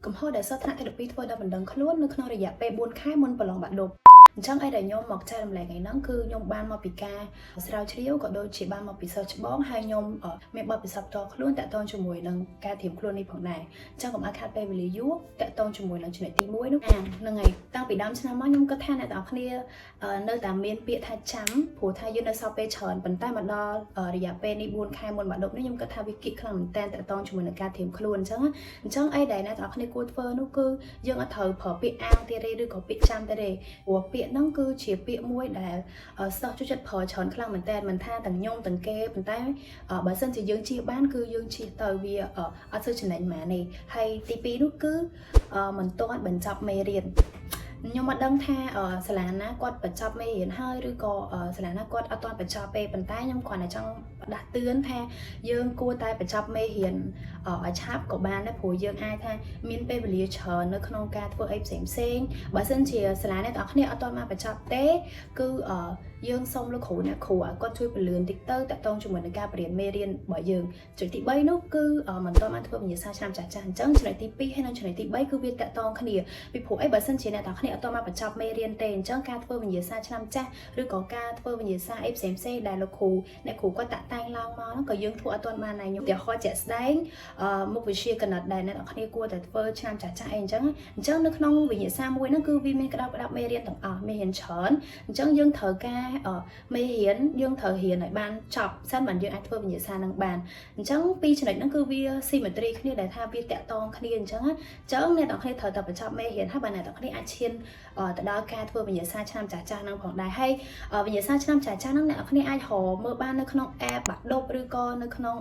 កំហុសដែលសិស្សថ្នាក់ទី12ធ្វើដល់បណ្ដឹងខ្លួននៅក្នុងរយៈពេល4ខែមុនប្រឡងបាក់ឌុបអញ្ចឹងឯដែលខ្ញុំមកចែករំលែកថ្ងៃហ្នឹងគឺខ្ញុំបានមកពីការស្រាវជ្រាវក៏ដូចជាបានមកពីសិស្សច្បងហើយខ្ញុំមានបទពិសោធន៍ផ្ទាល់ខ្លួនតាក់ទងជាមួយនឹងការត្រៀមខ្លួននេះផងដែរអញ្ចឹងកុំឲ្យខាតពេលវេលាយូរតាក់ទងជាមួយនឹងចំណុចទី1នោះហ្នឹងហើយតាំងពីដើមឆ្នាំមកខ្ញុំគិតថាអ្នកទាំងអស់គ្នានៅតែមានពាក្យថាចាំព្រោះថាយើងនៅសល់ពេលច្រើនប៉ុន្តែមកដល់រយៈពេលនេះ4ខែមុនបាក់ឌុបនេះខ្ញុំគិតថាវាគិតខ្លាំងមែនតើតាក់ទងជាមួយនឹងការត្រៀមខ្លួនអញ្ចឹងឯដែលអ្នកទាំងអស់គ្នាគួរធ្វើនោះគឺយើងអត់ត្រូវប្រើពាក្យអាងទៀតទេឬក៏ពាក្យចាំទៀតទេព្រោះពាក្យហ្នឹងគឺជាពាក្យមួយដែលសិស្សចូលចិត្តប្រើច្រើនខ្លាំងមែនតើមិនថាទាំងខ្ញុំទាំងគេប៉ុន្តែបើសិនជាយើងជៀសបានគឺយើងជៀសទៅវាអត់សូវចំណេញម៉ានេះហើយទី2នោះគឺមិនទាន់បញ្ចប់មេរៀនខ្ញុំមិនដឹងថាសាលាណាគាត់បញ្ចប់មេរៀនហើយឬក៏សាលាណាគាត់អត់ទាន់បញ្ចប់ទេប៉ុន្តែខ្ញុំគ្រាន់តែចង់ដាស់តឿនថាយើងគួរតែបញ្ចប់មេរៀនឲ្យឆាប់ក៏បានដែរព្រោះយើងអាចថាមានពេលវេលាច្រើននៅក្នុងការធ្វើអីផ្សេងបើសិនជាសាលាអ្នកទាំងអស់គ្នាអត់ទាន់មកបញ្ចប់ទេគឺយើងសូមលោកគ្រូអ្នកគ្រូឲ្យគាត់ជួយពន្លឿនតិចទៅតាក់ទងជាមួយនឹងការបរៀនមេរៀនរបស់យើងចំណុចទី3នោះគឺមិនទាន់បានធ្វើវិញ្ញាសាឆ្នាំចាស់អញ្ចឹងចំណុចទី2ហើយនិងចំណុចទី3គឺវាតាក់ទងគ្នាពីព្រោះអីបើសិនជាអ្នកទាំងអស់គ្នាអត់ទាន់មកបញ្ចប់មេរៀនទេអញ្ចឹងការធ្វើវិញ្ញាសាឆ្នាំចាស់ឬក៏ការធ្វើវិញ្ញាសាអីផ្សេងដែលលោកគ្រូអ្នកគ្រូគាត់តាក់តែងឡើងមកហ្នឹងក៏យើងធ្វើអត់ទាន់បានដែរខ្ញុំឧទាហរណ៍ជាក់ស្ដែងមុខវិជ្ជាគណិតដែលអ្នកទាំងអស់គ្នាគួរតែធ្វើឆ្នាំចាស់អីអញ្ចឹងនៅក្នុងវិញ្ញាសាមួយហ្នឹងគឺវាមានក្តាប់មេរៀនទាំងអស់មេរៀនច្រើនអញ្ចឹងយើងត្រូវការមេរៀនយើងត្រូវរៀនឲ្យបានចប់សិនបានយើងអាចធ្វើវិញ្ញាសានឹងបានអញ្ចឹងពីរចំណុចហ្នឹងគឺវា symmetry គ្នាដែលថាវាតាក់ទងគ្នាអញ្ចឹងអ្នកទាំងគ្នាត្រូវតែបញ្ចប់មេរៀនហើយបើអ្នកទាំងគ្នាអាចឈានទៅដល់ការធ្វើវិញ្ញាសាឆ្នាំចាស់ហ្នឹងផងដែរហើយវិញ្ញាសាឆ្នាំចាស់ហ្នឹងអ្នកទាំងគ្នាអាចរកមើលបាននៅក្នុង app បាក់ឌុបឬក៏នៅក្នុង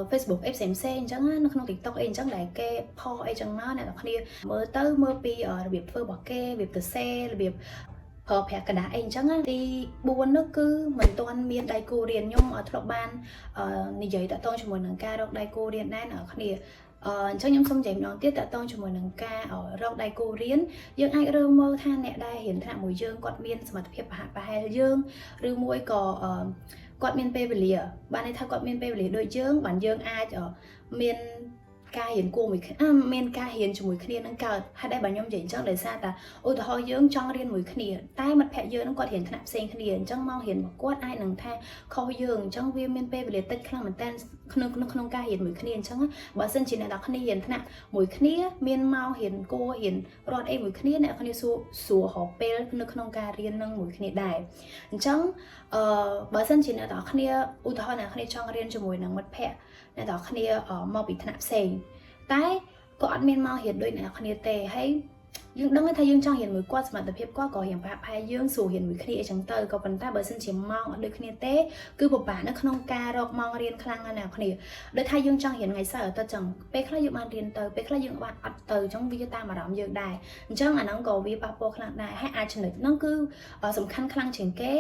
Facebook អីផ្សេងអញ្ចឹងនៅក្នុង TikTok អីអញ្ចឹងដែលគេផុសអីចឹងមកអ្នកទាំងគ្នាមើលពីរបៀបធ្វើរបស់គេរបៀបទៅសេរបៀបប្រើប្រាស់กระดาษអីអញ្ចឹងទី4នោះគឺមិនទាន់មានដៃគូរៀនខ្ញុំធ្លាប់បាននិយាយតាក់ទងជាមួយនឹងការរកដៃគូរៀនដែរអ្នកគ្នាអញ្ចឹងខ្ញុំសូមចែកម្ដងទៀតតាក់ទងជាមួយនឹងការរកដៃគូរៀនយើងអាចរើមើលថាអ្នកដែលរៀនថ្នាក់មួយយើងគាត់មានសមត្ថភាពប្រហែលយើងឬមួយក៏គាត់មានពេលវេលាបានន័យថាគាត់មានពេលវេលាដូចយើងបានយើងអាចមានការរៀនគួរមួយមានការរៀនជាមួយគ្នានឹងកើតហើយដែលបើខ្ញុំនិយាយអញ្ចឹងដោយសារតែឧទាហរណ៍យើងចង់រៀនមួយគ្នាតែមិត្តភ័ក្ដិយើងនឹងគាត់រៀនថ្នាក់ផ្សេងគ្នាអញ្ចឹងមករៀនរបស់គាត់អាចនឹងថាខុសយើងអញ្ចឹងវាមានពេលវេលាតិចខ្លាំងមែនតើក្នុងការរៀនមួយគ្នាអញ្ចឹងបើសិនជាអ្នកនរគ្នារៀនថ្នាក់មួយគ្នាមានមករៀនគួររៀនរត់អីមួយគ្នាអ្នកគ្នាសួររកពេលនៅក្នុងការរៀននឹងមួយគ្នាដែរអញ្ចឹងបើសិនជាអ្នកនរគ្នាឧទាហរណ៍អ្នកគ្នាចង់រៀនជាមួយនឹងមិត្តភ័ក្ដិអ្នកនរគ្នាមកពីថ្នាក់ផ្សេងតែក៏អត់មានមករៀនដូចអ្នកគ្នាទេហើយយើងដឹងថាយើងចង់រៀនមួយគាត់សមត្ថភាពគាត់ក៏រៀនប្រហែលយើងស្រួលរៀនមួយគ្នាអីចឹងទៅក៏ប៉ុន្តែបើសិនជាម៉ោងអត់ដូចគ្នាទេគឺពិបាកនៅក្នុងការរកម៉ោងរៀនខ្លាំងណាស់អ្នកគ្នាដូចថាយើងចង់រៀនថ្ងៃសៅរ៍អាទិត្យចឹងពេលខ្លះយើងបានរៀនទៅពេលខ្លះយើងបានអត់ទៅចឹងវាតាមអារម្មណ៍យើងដែរអញ្ចឹងអាហ្នឹងក៏វាប៉ះពាល់ខ្លាំងដែរហើយអាចចំណុចហ្នឹងគឺសំខាន់ខ្លាំងជាងគេ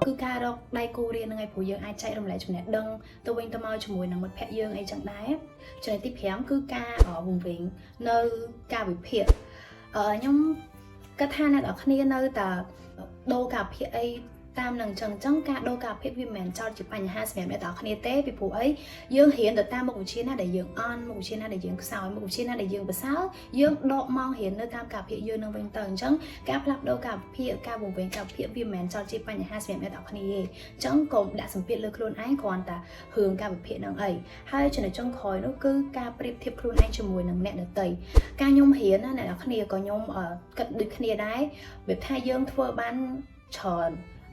គឺការរកដៃគូរៀនហ្នឹងឯងព្រោះយើងអាចចែករំលែកចំណេះដឹងទៅវិញទៅមកជាមួយនឹងមិត្តភ័ក្ដិយើងអីចឹងដែរចំណុចទី5គឺការវង្វេងនៅការវិភាគខ្ញុំគិតថាអ្នកនរគ្នានៅតែដូរការវិភាគអីតាមនឹងអញ្ចឹងការដូរការវិភាគវាមិនមែនចោតជាបញ្ហាសម្រាប់អ្នកនរគ្នាទេពីព្រោះអីយើងរៀនទៅតាមមុខវិជ្ជាណាដែលយើងអន់មុខវិជ្ជាណាដែលយើងខ្សោយមុខវិជ្ជាណាដែលយើងប្រសើរយើងដកមករៀននៅតាមការវិភាគយើងនឹងវិញទៅអញ្ចឹងការផ្លាស់ប្ដូរការវិភាគការវង្វេងការវិភាគវាមិនមែនចោតជាបញ្ហាសម្រាប់អ្នកនរគ្នាទេអញ្ចឹងកុំដាក់សម្ពាធលើខ្លួនឯងគ្រាន់តែរឿងការវិភាគនឹងអីហើយចំណុចចុងក្រោយនោះគឺការប្រៀបធៀបខ្លួនឯងជាមួយនឹងអ្នកដទៃការខ្ញុំរៀនណាអ្នកនរគ្នាក៏ខ្ញុំគិតដូចគ្នាដែរវាថាយើងធ្វើបានច្រើន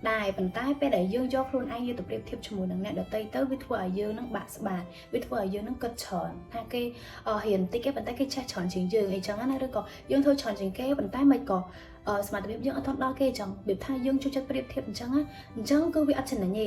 ដែរប៉ុន្តែពេលដែលយើងយកខ្លួនឯងទៅប្រៀបធៀបជាមួយនឹងអ្នកដទៃទៅវាធ្វើឲ្យយើងនឹងបាក់ស្បាតវាធ្វើឲ្យយើងនឹងគិតច្រើនថាគេរៀនតិចគេប៉ុន្តែគេចេះច្រើនជាងយើងអីចឹងណាឬក៏យើងធ្វើច្រើនជាងគេប៉ុន្តែមិនក៏សមត្ថភាពយើងអត់ទាន់ដល់គេចឹងវាថាយើងជួយចិត្តប្រៀបធៀបអញ្ចឹងគឺវាអត់ចំណេញទេ